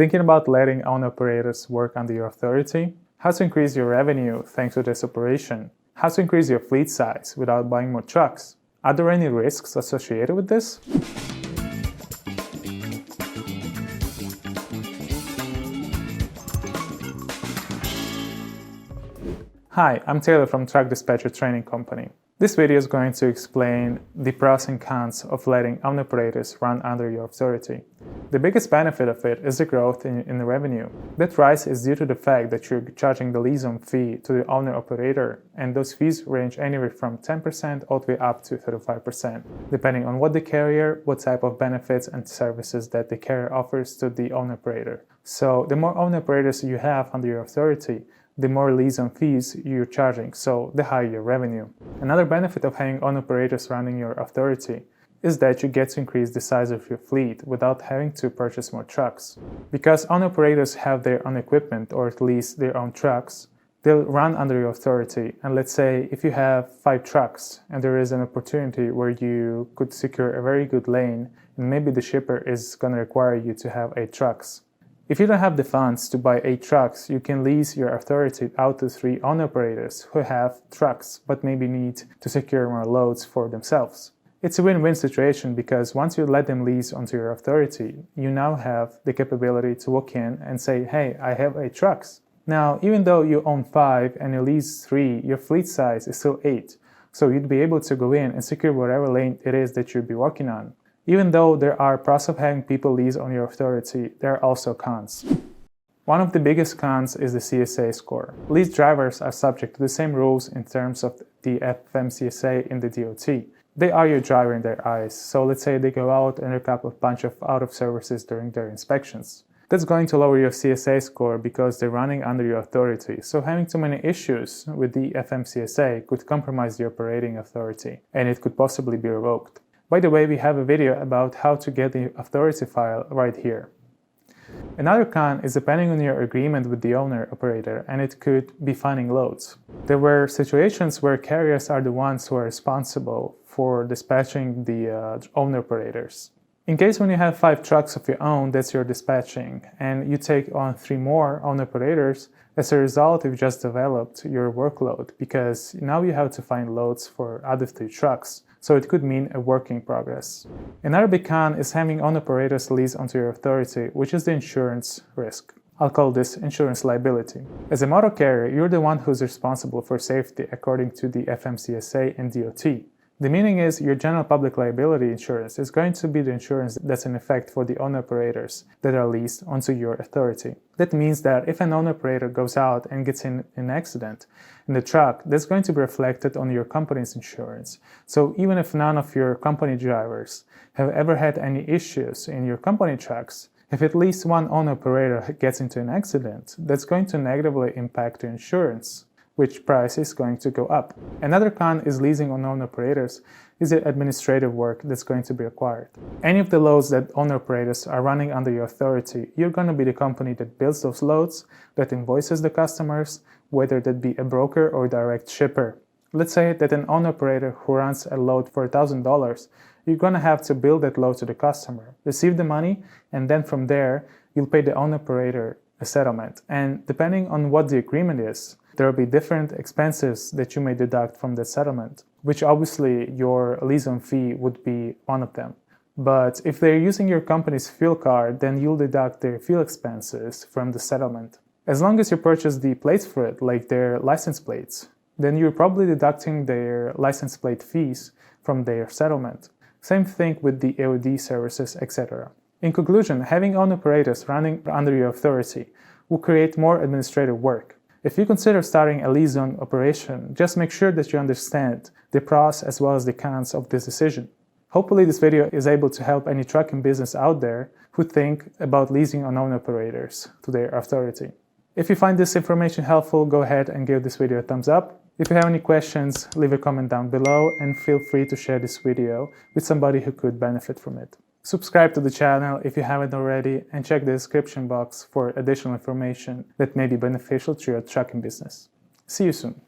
Thinking about letting owner-operators work under your authority? How to increase your revenue thanks to this operation? How to increase your fleet size without buying more trucks? Are there any risks associated with this? Hi, I'm Taylor from Truck Dispatcher Training Company. This video is going to explain the pros and cons of letting owner-operators run under your authority. The biggest benefit of it is the growth in the revenue. That rise is due to the fact that you're charging the liaison fee to the owner-operator, and those fees range anywhere from 10% all the way up to 35%, depending on what the carrier, what type of benefits and services that the carrier offers to the owner-operator. So the more owner-operators you have under your authority, the more liaison fees you're charging, so the higher your revenue. Another benefit of having owner-operators running your authority is that you get to increase the size of your fleet without having to purchase more trucks. Because owner-operators have their own equipment, or at least their own trucks, they'll run under your authority. And let's say if you have 5 trucks and there is an opportunity where you could secure a very good lane, and maybe the shipper is going to require you to have 8 trucks. If you don't have the funds to buy 8 trucks, you can lease your authority out to 3 owner-operators who have trucks but maybe need to secure more loads for themselves. It's a win-win situation because once you let them lease onto your authority, you now have the capability to walk in and say, hey, I have 8 trucks. Now, even though you own 5 and you lease 3, your fleet size is still 8. So you'd be able to go in and secure whatever lane it is that you'd be working on. Even though there are pros of having people lease on your authority, there are also cons. One of the biggest cons is the CSA score. Leased drivers are subject to the same rules in terms of the FMCSA in the DOT. They are your driver in their eyes, so let's say they go out and hook up a bunch of out-of-services during their inspections. That's going to lower your CSA score because they're running under your authority, so having too many issues with the FMCSA could compromise the operating authority, and it could possibly be revoked. By the way, we have a video about how to get the authority file right here. Another con is depending on your agreement with the owner-operator, and it could be finding loads. There were situations where carriers are the ones who are responsible for dispatching the owner-operators. In case when you have 5 trucks of your own, that's your dispatching, and you take on 3 more owner-operators, as a result, you've just developed your workload because now you have to find loads for other 3 trucks. So it could mean a work in progress. Another big con is having owner-operators lease onto your authority, which is the insurance risk. I'll call this insurance liability. As a motor carrier, you're the one who's responsible for safety according to the FMCSA and DOT. The meaning is your general public liability insurance is going to be the insurance that's in effect for the owner-operators that are leased onto your authority. That means that if an owner-operator goes out and gets in an accident in the truck, that's going to be reflected on your company's insurance. So even if none of your company drivers have ever had any issues in your company trucks, if at least one owner-operator gets into an accident, that's going to negatively impact your insurance, which price is going to go up. Another con is leasing on owner-operators is the administrative work that's going to be required. Any of the loads that owner-operators are running under your authority, you're going to be the company that builds those loads, that invoices the customers, whether that be a broker or direct shipper. Let's say that an owner-operator who runs a load for $1,000, you're going to have to bill that load to the customer, receive the money, and then from there, you'll pay the owner-operator a settlement. And depending on what the agreement is, there will be different expenses that you may deduct from the settlement, which obviously your liaison fee would be one of them. But if they're using your company's fuel card, then you'll deduct their fuel expenses from the settlement. As long as you purchase the plates for it, like their license plates, then you're probably deducting their license plate fees from their settlement. Same thing with the AOD services, etc. In conclusion, having owner-operators running under your authority will create more administrative work. If you consider starting a liaison operation, just make sure that you understand the pros as well as the cons of this decision. Hopefully this video is able to help any trucking business out there who think about leasing on owner-operators to their authority. If you find this information helpful, go ahead and give this video a thumbs up. If you have any questions, leave a comment down below and feel free to share this video with somebody who could benefit from it. Subscribe to the channel if you haven't already, and check the description box for additional information that may be beneficial to your trucking business. See you soon.